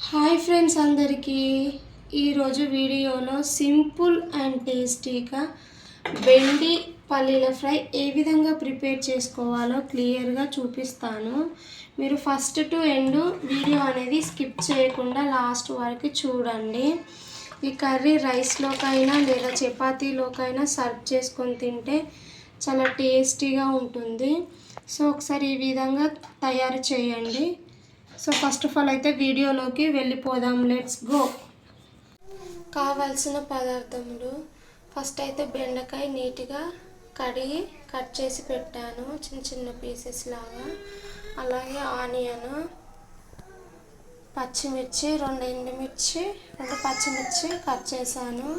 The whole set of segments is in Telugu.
హాయ్ ఫ్రెండ్స్ అందరికీ, ఈరోజు వీడియోలో సింపుల్ అండ్ టేస్టీగా బెండి పల్లీల ఫ్రై ఏ విధంగా ప్రిపేర్ చేసుకోవాలో క్లియర్గా చూపిస్తాను. మీరు ఫస్ట్ టు ఎండ్ వీడియో అనేది స్కిప్ చేయకుండా లాస్ట్ వరకు చూడండి. ఈ కర్రీ రైస్లోకైనా లేదా చపాతీలోకైనా సర్వ్ చేసుకొని తింటే చాలా టేస్టీగా ఉంటుంది. సో ఒకసారి ఈ విధంగా తయారు చేయండి. సో ఫస్ట్ ఆఫ్ ఆల్ అయితే వీడియోలోకి వెళ్ళిపోదాం. Let's go. కావాల్సిన పదార్థములు, ఫస్ట్ అయితే బెండకాయ నీట్గా కడిగి కట్ చేసి పెట్టాను చిన్న చిన్న పీసెస్ లాగా. అలాగే ఆనియన్, పచ్చిమిర్చి, 2 ఎండుమిర్చి, 2 పచ్చిమిర్చి కట్ చేశాను.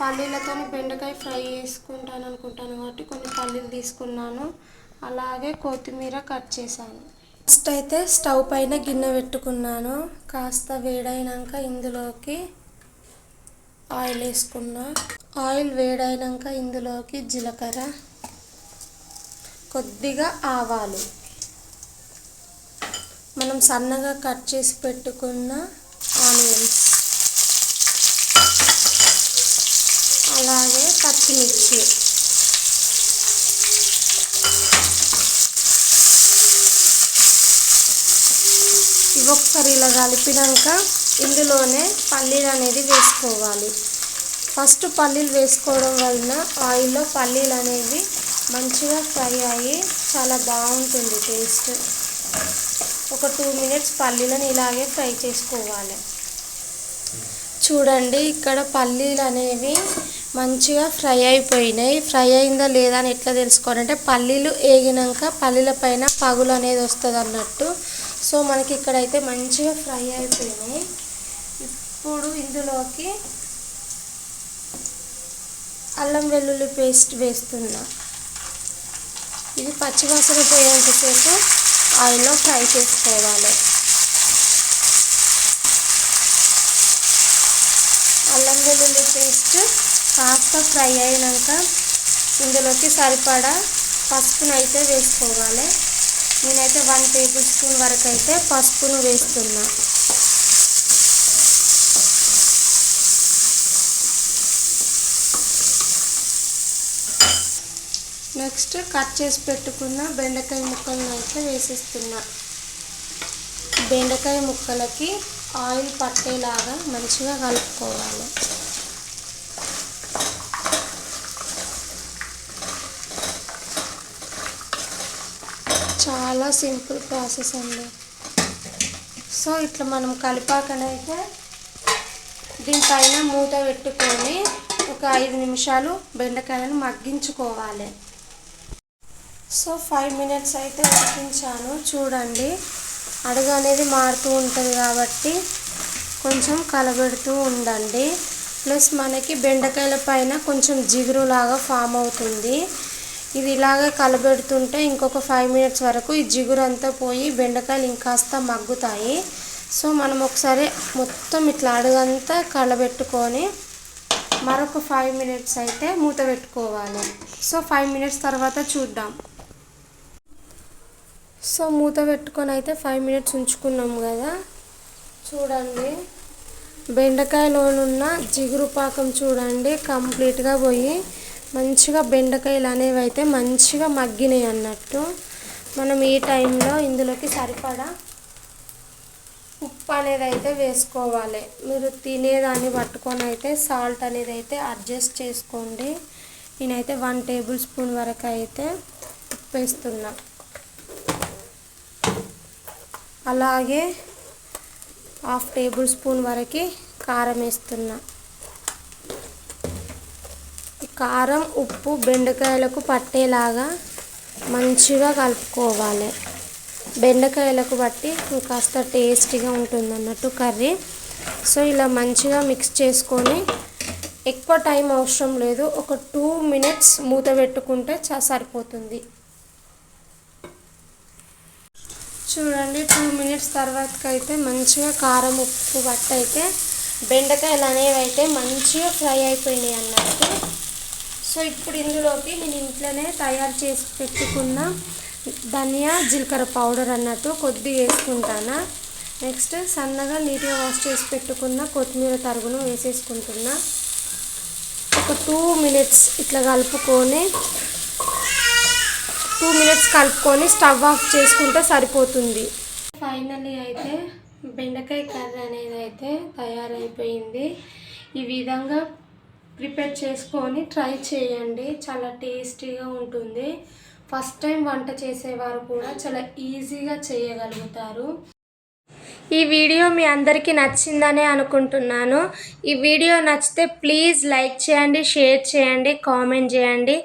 పల్లీలతో బెండకాయ ఫ్రై చేసుకుంటాను అనుకుంటాను కాబట్టి కొన్ని పల్లీలు తీసుకున్నాను. అలాగే కొత్తిమీర కట్ చేశాను. ఫస్ట్ అయితే స్టవ్ పైన గిన్నె పెట్టుకున్నాను. కాస్త వేడైనాక ఇందులోకి ఆయిల్ వేసుకున్నా. ఆయిల్ వేడైనాక ఇందులోకి జీలకర్ర, కొద్దిగా ఆవాలు, మనం సన్నగా కట్ చేసి పెట్టుకున్న ఆనియన్స్, అలాగే పచ్చిమిర్చి, ఇవి ఒకసారి ఇలా కలిపినాక ఇందులోనే పల్లీలు అనేది వేసుకోవాలి. ఫస్ట్ పల్లీలు వేసుకోవడం వలన ఆయిల్లో పల్లీలు అనేవి మంచిగా ఫ్రై అయ్యి చాలా బాగుంటుంది టేస్ట్. ఒక 2 మినిట్స్ పల్లీలను ఇలాగే ఫ్రై చేసుకోవాలి. చూడండి, ఇక్కడ పల్లీలు అనేవి మంచిగా ఫ్రై అయిపోయినాయి. ఫ్రై అయిందా లేదా అని ఎట్లా తెలుసుకోవాలంటే పల్లీలు వేగినాక పల్లీల పైన పగులు అనేది వస్తుంది అన్నట్టు. సో మనకి ఇక్కడైతే మంచిగా ఫ్రై అయిపోయినాయి. ఇప్పుడు ఇందులోకి అల్లం వెల్లుల్లి పేస్ట్ వేస్తున్నా. ఇది పచ్చివాసన పోయేంతసేపు ఆయిల్లో ఫ్రై చేసుకోవాలి. అల్లం వెల్లుల్లి పేస్ట్ కాస్త ఫ్రై అయినాక ఇందులోకి సరిపడా పసుపును అయితే వేసుకోవాలి. నేనైతే 1 టేబుల్ స్పూన్ వరకు అయితే పసుపును వేస్తున్నా. నెక్స్ట్ కట్ చేసి పెట్టుకున్న బెండకాయ ముక్కలను అయితే వేసేస్తున్నా. బెండకాయ ముక్కలకి ఆయిల్ పట్టేలాగా మంచిగా కలుపుకోవాలి. చాలా సింపుల్ ప్రాసెస్ అండి. సో ఇట్లా మనం కలిపాకనైతే దీనిపైన మూత పెట్టుకొని ఒక 5 నిమిషాలు బెండకాయలను మగ్గించుకోవాలి. సో 5 మినిట్స్ అయితే ఉడికించాను. చూడండి, అడుగు అనేది మారుతూ ఉంటుంది కాబట్టి కొంచెం కలబెడుతూ ఉండండి. ప్లస్ మనకి బెండకాయల పైన కొంచెం జిగురులాగా ఫామ్ అవుతుంది. ఇది ఇలాగే కలబెడుతుంటే ఇంకొక 5 మినిట్స్ వరకు ఈ జిగురు అంతా పోయి బెండకాయలు ఇంకాస్త మగ్గుతాయి. సో మనం ఒకసారి మొత్తం ఇట్లా అడుగంతా కలబెట్టుకొని మరొక 5 మినిట్స్ అయితే మూత పెట్టుకోవాలి. సో 5 మినిట్స్ తర్వాత చూద్దాం. సో మూత పెట్టుకొని అయితే 5 మినిట్స్ ఉంచుకున్నాం కదా. చూడండి, బెండకాయలోనున్న జిగురు పాకం చూడండి కంప్లీట్గా పోయి మంచిగా బెండకాయలు అనేవి అయితే మంచిగా మగ్గినాయి అన్నట్టు. మనం ఈ టైంలో ఇందులోకి సరిపడా ఉప్పు అనేది అయితే వేసుకోవాలి. మీరు తినేదాన్ని పట్టుకొని అయితే సాల్ట్ అనేది అయితే అడ్జస్ట్ చేసుకోండి. నేనైతే 1 టేబుల్ స్పూన్ వరకు అయితే ఉప్పు వేస్తున్నా. అలాగే 1/2 టేబుల్ స్పూన్ వరకు కారం వేస్తున్నా. కారం ఉప్పు బెండకాయలకు పట్టేలాగా మంచిగా కలుపుకోవాలి. బెండకాయలకు బట్టి కాస్త టేస్టీగా ఉంటుంది అన్నట్టు కర్రీ. సో ఇలా మంచిగా మిక్స్ చేసుకొని ఎక్కువ టైం అవసరం లేదు, ఒక 2 మినిట్స్ మూత పెట్టుకుంటే సరిపోతుంది. చూడండి, 2 మినిట్స్ తర్వాతకైతే మంచిగా కారం ఉప్పు బట్టి అయితే బెండకాయలు అనేవి అయితే మంచిగా ఫ్రై అయిపోయినాయి అన్నట్టు. సో ఇప్పుడు ఇందులోకి నేను ఇంట్లోనే తయారు చేసి పెట్టుకున్న ధనియా జీలకర్ర పౌడర్ అన్నట్టు కొద్దిగా వేసుకుంటాను. నెక్స్ట్ సన్నగా నీట్గా వాష్ చేసి పెట్టుకున్న కొత్తిమీర తరుగును వేసేసుకుంటున్నా. ఒక 2 మినిట్స్ ఇట్లా కలుపుకొని 2 మినిట్స్ కలుపుకొని స్టవ్ ఆఫ్ చేసుకుంటే సరిపోతుంది. ఫైనల్లీ అయితే బెండకాయ కర్రీ అనేది అయితే తయారైపోయింది. ఈ విధంగా ప్రిపేర్ చేసుకొని ట్రై చేయండి, చాలా టేస్టీగా ఉంటుంది. ఫస్ట్ టైం వంట చేసేవారు కూడా చాలా ఈజీగా చేయగలుగుతారు. ఈ వీడియో మీ అందరికీ నచ్చిందనే అనుకుంటున్నాను. ఈ వీడియో నచ్చితే ప్లీజ్ లైక్ చేయండి, షేర్ చేయండి, కామెంట్ చేయండి.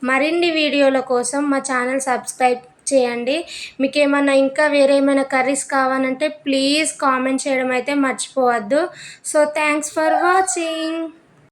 మరిన్ని వీడియోల కోసం మా ఛానల్ సబ్స్క్రైబ్ చేయండి. మీకు ఏమైనా ఇంకా వేరేమైనా కర్రీస్ కావాలంటే ప్లీజ్ కామెంట్ చేయడం అయితే మర్చిపోవద్దు. So thanks for watching.